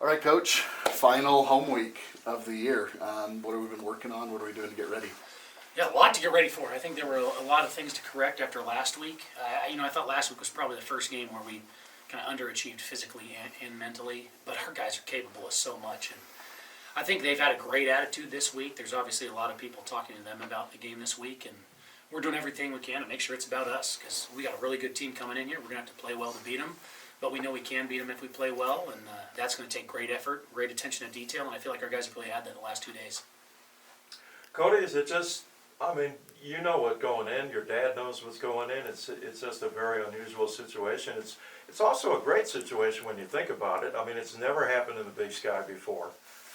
All right, Coach. Final home week of the year. What have we been working on? What are we doing to get ready? Yeah, a lot to get ready for. I think there were a lot of things to correct after last week. I thought last week was probably the first game where we kind of underachieved physically and mentally, but our guys are capable of so much. And I think they've had a great attitude this week. There's obviously a lot of people talking to them about the game this week, and we're doing everything we can to make sure it's about us because we got a really good team coming in here. We're going to have to play well to beat them, but we know we can beat them if we play well, and that's going to take great effort, great attention to detail, and I feel like our guys have really had that the last 2 days. Cody, is it just, you know what going in, your dad knows what's going in, it's just a very unusual situation. It's also a great situation when you think about it. It's never happened in the Big Sky before.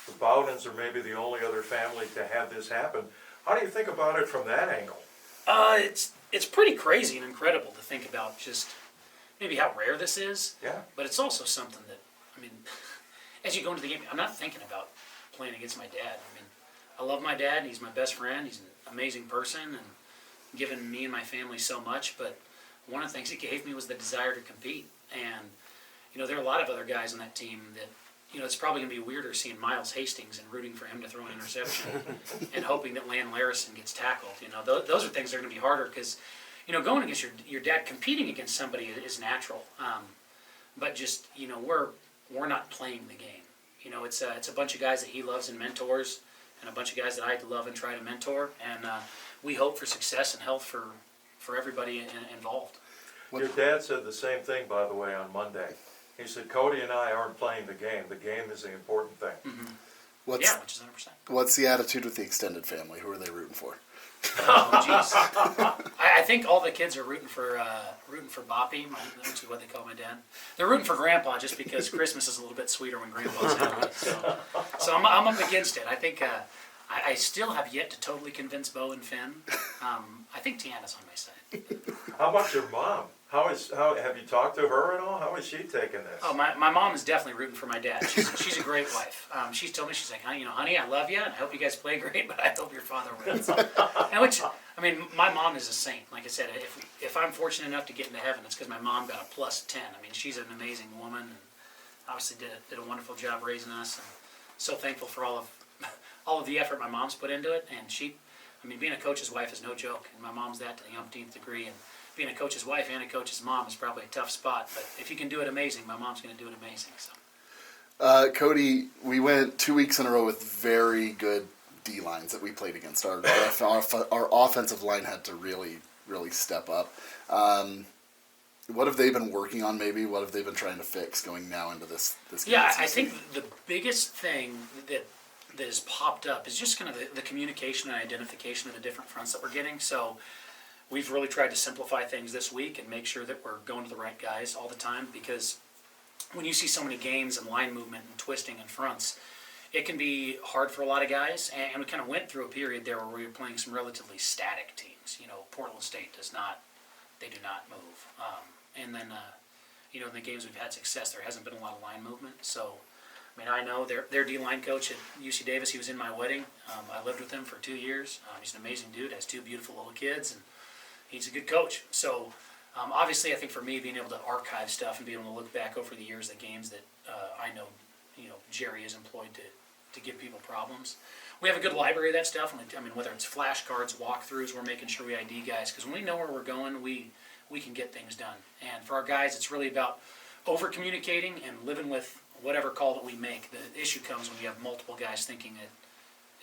The Bowdens are maybe the only other family to have this happen. How do you think about it from that angle? It's pretty crazy and incredible to think about just maybe how rare this is. Yeah. But it's also something that, as you go into the game, I'm not thinking about playing against my dad. I love my dad, and he's my best friend. He's an amazing person and given me and my family so much. But one of the things he gave me was the desire to compete. And, there are a lot of other guys on that team that, it's probably going to be weirder seeing Miles Hastings and rooting for him to throw an interception and hoping that Lan Larison gets tackled. Those are things that are going to be harder because, going against your dad, competing against somebody is natural. But just, we're not playing the game. It's a bunch of guys that he loves and mentors and a bunch of guys that I love and try to mentor. And we hope for success and health for everybody involved. Your dad said the same thing, by the way, on Monday. He said, Cody and I aren't playing the game. The game is the important thing. Mm-hmm. Which is 100%. What's the attitude with the extended family? Who are they rooting for? Oh, jeez. I think all the kids are rooting for Boppy, which is what they call my dad. They're rooting for Grandpa just because Christmas is a little bit sweeter when Grandpa's happy. So I'm up against it. I think I still have yet to totally convince Bo and Finn. I think Tiana's on my side. How about your mom? How have you talked to her at all? How is she taking this? Oh, my mom is definitely rooting for my dad. She's a great wife. She's told me, she's like, honey, I love you, and I hope you guys play great, but I hope your father wins. And my mom is a saint. Like I said, if I'm fortunate enough to get into heaven, it's because my mom got a +10. She's an amazing woman, and obviously did a wonderful job raising us. And so thankful for all of the effort my mom's put into it. And being a coach's wife is no joke, and my mom's that to the umpteenth degree. And being a coach's wife and a coach's mom is probably a tough spot, but if you can do it amazing, my mom's going to do it amazing. So, Cody, we went 2 weeks in a row with very good D lines that we played against. Our offensive line had to really, really step up. What have they been working on? Maybe what have they been trying to fix going now into this game? Yeah, I think the biggest thing that has popped up is just kind of the communication and identification of the different fronts that we're getting. So we've really tried to simplify things this week and make sure that we're going to the right guys all the time, because when you see so many games and line movement and twisting and fronts, it can be hard for a lot of guys. And we kind of went through a period there where we were playing some relatively static teams. Portland State do not move. And then, in the games we've had success, there hasn't been a lot of line movement. So, I know their D-line coach at UC Davis, he was in my wedding. I lived with him for 2 years. He's an amazing dude, has 2 beautiful little kids, and he's a good coach. So, obviously, I think for me, being able to archive stuff and being able to look back over the years, the games that I know, Jerry has employed to give people problems. We have a good library of that stuff. Whether it's flashcards, walkthroughs, we're making sure we ID guys, because when we know where we're going, we can get things done. And for our guys, it's really about over-communicating and living with whatever call that we make. The issue comes when you have multiple guys thinking that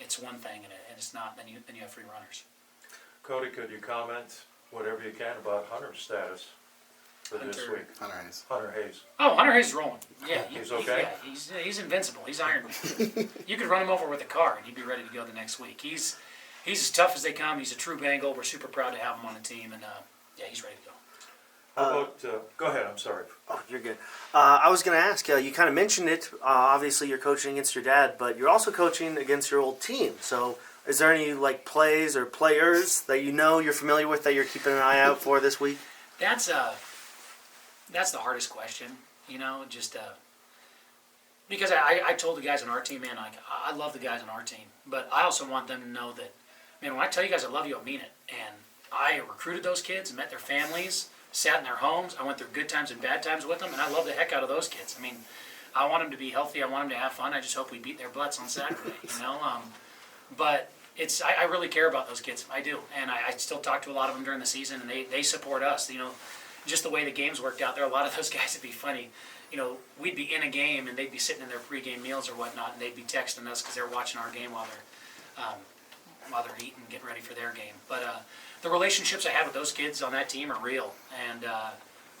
it's one thing and it's not, then you have free runners. Cody, could you comment whatever you can about Hunter's status for this week? Hunter Hayes. Oh, Hunter Hayes is rolling. Yeah, he's okay? He's invincible. He's Iron Man. You could run him over with a car and he'd be ready to go the next week. He's as tough as they come. He's a true Bengal. We're super proud to have him on the team, and he's ready to go. How about, go ahead, I'm sorry. Oh, you're good. I was going to ask, you kind of mentioned it, obviously you're coaching against your dad, but you're also coaching against your old team. So is there any plays or players that you're familiar with that you're keeping an eye out for this week? That's the hardest question, because I told the guys on our team, man, I love the guys on our team, but I also want them to know that, man, when I tell you guys I love you, I mean it. And I recruited those kids and met their families, sat in their homes. I went through good times and bad times with them, and I love the heck out of those kids. I want them to be healthy. I want them to have fun. I just hope we beat their butts on Saturday, you know. But I really care about those kids. I do, and I still talk to a lot of them during the season, and they support us. You know, just the way the games worked out there, a lot of those guys would be funny. You know, we'd be in a game, and they'd be sitting in their pregame meals or whatnot, and they'd be texting us because they're watching our game while they're eating, getting ready for their game. But the relationships I have with those kids on that team are real, and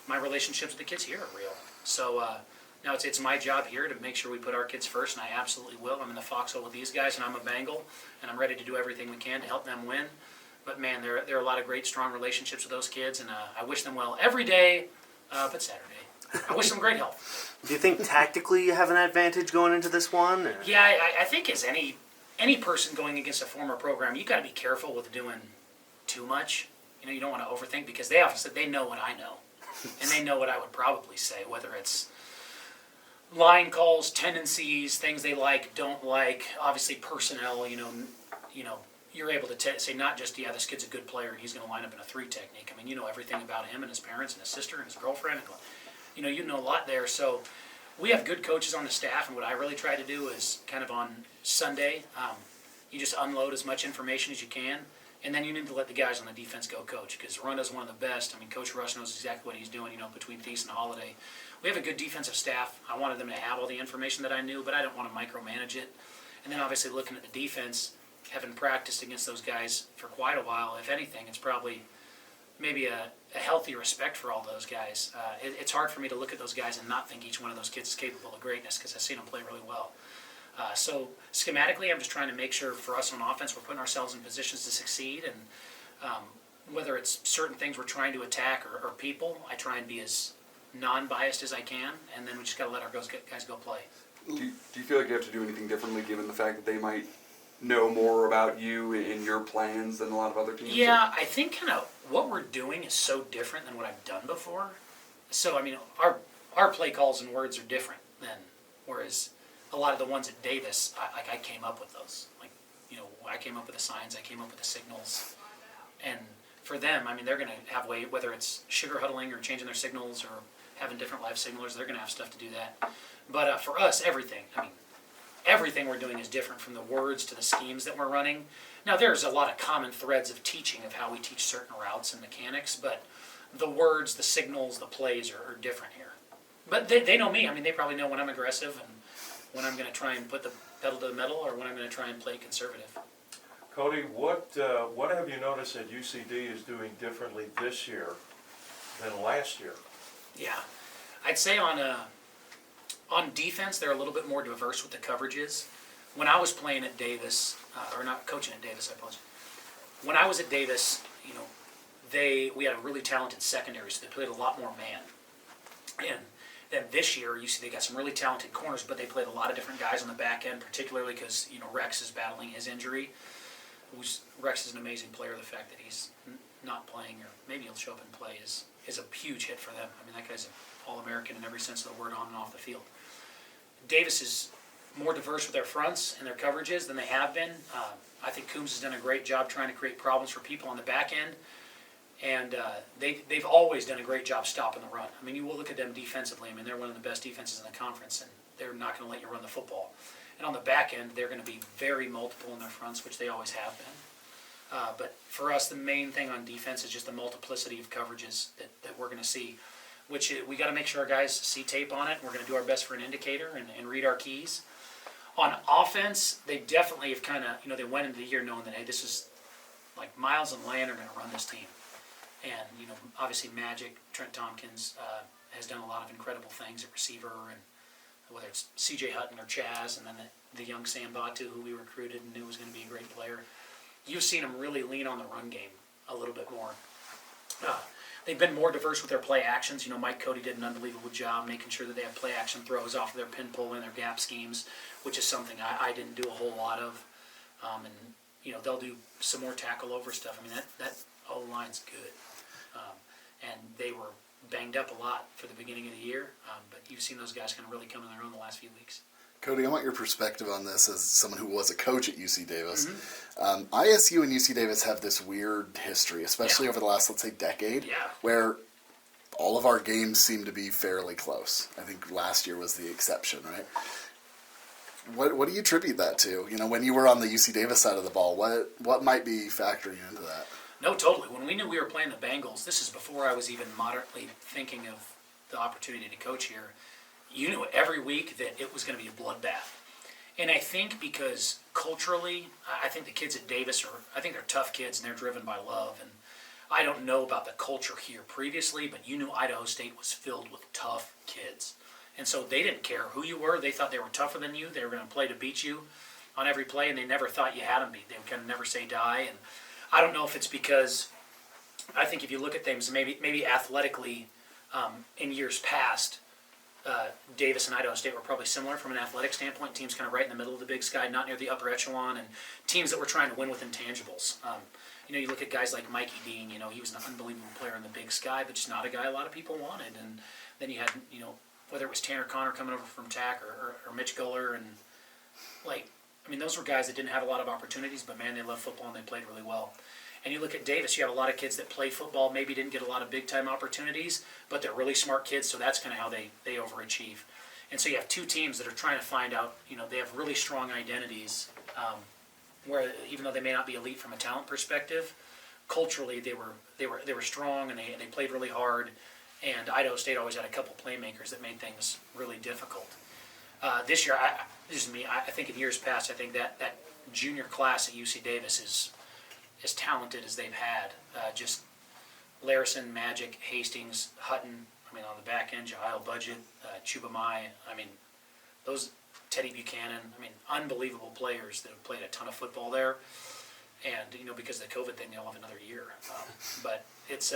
my relationships with the kids here are real. So now it's my job here to make sure we put our kids first, and I absolutely will. I'm in the foxhole with these guys, and I'm a Bengal, and I'm ready to do everything we can to help them win. But man, there are a lot of great, strong relationships with those kids, and I wish them well every day, but Saturday. I wish them great health. Do you think tactically you have an advantage going into this one? Or? Yeah, I think as any person going against a former program, you got to be careful with doing too much. You know, you don't want to overthink because they know what I know, and they know what I would probably say, whether it's line calls, tendencies, things they like, don't like, obviously personnel. You know, you're able to say not just this kid's a good player and he's going to line up in a 3 technique. I mean, you know everything about him and his parents and his sister and his girlfriend. And, you know a lot there. So we have good coaches on the staff, and what I really try to do is kind of on Sunday, you just unload as much information as you can, and then you need to let the guys on the defense go coach, because Ronda's one of the best. I mean, Coach Rush knows exactly what he's doing, between Feast and Holiday. We have a good defensive staff. I wanted them to have all the information that I knew, but I don't want to micromanage it. And then obviously looking at the defense, having practiced against those guys for quite a while, if anything, it's probably maybe a healthy respect for all those guys. It's hard for me to look at those guys and not think each one of those kids is capable of greatness, because I've seen them play really well. So schematically, I'm just trying to make sure for us on offense, we're putting ourselves in positions to succeed. And whether it's certain things we're trying to attack or people, I try and be as non-biased as I can. And then we just got to let our guys go play. Do you feel like you have to do anything differently, given the fact that they might know more about you and your plans than a lot of other teams? Yeah, I think kind of what we're doing is so different than what I've done before. So, I mean, our play calls and words are different than, whereas a lot of the ones at Davis, I came up with those. I came up with the signs, I came up with the signals. And for them, I mean, they're going to have whether it's sugar huddling or changing their signals or having different live signalers, they're going to have stuff to do that. But for us, everything we're doing is different, from the words to the schemes that we're running. Now, there's a lot of common threads of teaching of how we teach certain routes and mechanics, but the words, the signals, the plays are different here. But they know me. I mean, they probably know when I'm aggressive and when I'm going to try and put the pedal to the metal or when I'm going to try and play conservative. Cody, what have you noticed that UCD is doing differently this year than last year? Yeah, I'd say on defense, they're a little bit more diverse with the coverages. When I was playing at Davis, or not coaching at Davis, I apologize. When I was at Davis, we had a really talented secondary, so they played a lot more man. And then this year, you see they got some really talented corners, but they played a lot of different guys on the back end, particularly because Rex is battling his injury. Rex is an amazing player. The fact that he's not playing, or maybe he'll show up and play, is a huge hit for them. I mean, that guy's an All-American in every sense of the word, on and off the field. Davis is more diverse with their fronts and their coverages than they have been. I think Coombs has done a great job trying to create problems for people on the back end, and they've always done a great job stopping the run. I mean, you will look at them defensively. I mean, they're one of the best defenses in the conference, and they're not going to let you run the football. And on the back end, they're going to be very multiple in their fronts, which they always have been. But for us, the main thing on defense is just the multiplicity of coverages that we're going to see, which we got to make sure our guys see tape on it. We're going to do our best for an indicator and read our keys. On offense, they definitely have kind of, they went into the year knowing that, hey, this is like Miles and Land are going to run this team. And, obviously Magic, Trent Tompkins has done a lot of incredible things at receiver, and whether it's C.J. Hutton or Chaz, and then the young Sam Batu, who we recruited and knew was going to be a great player. You've seen them really lean on the run game a little bit more. They've been more diverse with their play actions. Mike Cody did an unbelievable job making sure that they have play action throws off of their pin pull and their gap schemes, which is something I didn't do a whole lot of. And they'll do some more tackle over stuff. I mean, that O-line's good. And they were banged up a lot for the beginning of the year, but you've seen those guys kind of really come in their own the last few weeks. Cody, I want your perspective on this as someone who was a coach at UC Davis. Mm-hmm. ISU and UC Davis have this weird history, especially over the last, let's say, decade, where all of our games seem to be fairly close. I think last year was the exception, right? What do you attribute that to? You know, when you were on the UC Davis side of the ball, what might be factoring into that? No, totally. When we knew we were playing the Bengals, this is before I was even moderately thinking of the opportunity to coach here. You knew every week that it was going to be a bloodbath. And I think because culturally, I think the kids at Davis I think they're tough kids and they're driven by love. And I don't know about the culture here previously, but you knew Idaho State was filled with tough kids. And so they didn't care who you were. They thought they were tougher than you. They were going to play to beat you on every play, and they never thought you had them beat. They would kind of never say die. And I don't know if it's because, I think if you look at things, maybe athletically, in years past, Davis and Idaho State were probably similar from an athletic standpoint. Teams kind of right in the middle of the Big Sky, not near the upper echelon, and teams that were trying to win with intangibles. You look at guys like Mikey Dean. He was an unbelievable player in the Big Sky, but just not a guy a lot of people wanted. And then you had, whether it was Tanner Connor coming over from TAC or Mitch Guller, and those were guys that didn't have a lot of opportunities, but man, they loved football and they played really well. And you look at Davis, you have a lot of kids that play football, maybe didn't get a lot of big-time opportunities, but they're really smart kids, so that's kind of how they overachieve. And so you have two teams that are trying to find out, they have really strong identities, where even though they may not be elite from a talent perspective, culturally they were strong and they played really hard. And Idaho State always had a couple playmakers that made things really difficult. This year, I think in years past, I think that junior class at UC Davis is as talented as they've had. Just Larison, Magic, Hastings, Hutton, on the back end, Jahiel Budget, Chuba Mai, those, Teddy Buchanan, unbelievable players that have played a ton of football there. And, because of the COVID thing, they'll have another year. But it's,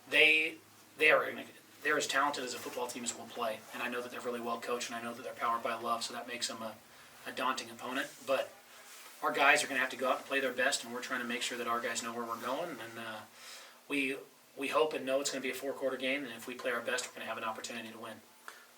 they're as talented as a football team as will play. And I know that they're really well coached, and I know that they're powered by love, so that makes them a daunting opponent. But our guys are going to have to go out and play their best, and we're trying to make sure that our guys know where we're going. And we hope and know it's going to be a four-quarter game, and if we play our best, we're going to have an opportunity to win.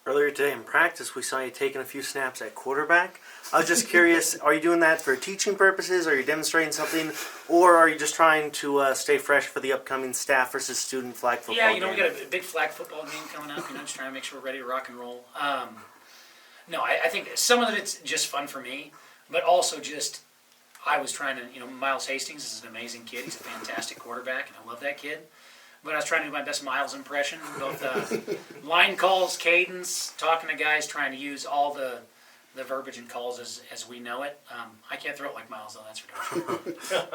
Earlier today in practice, we saw you taking a few snaps at quarterback. I was just curious, are you doing that for teaching purposes? Are you demonstrating something? Or are you just trying to stay fresh for the upcoming staff versus student flag football game? Yeah, we got a big flag football game coming up, just trying to make sure we're ready to rock and roll. No, I think some of it's just fun for me, but also just I was trying to, Miles Hastings is an amazing kid. He's a fantastic quarterback, and I love that kid. But I was trying to do my best Miles impression, both line calls, cadence, talking to guys, trying to use all the verbiage and calls as we know it. I can't throw it like Miles, though, that's for sure.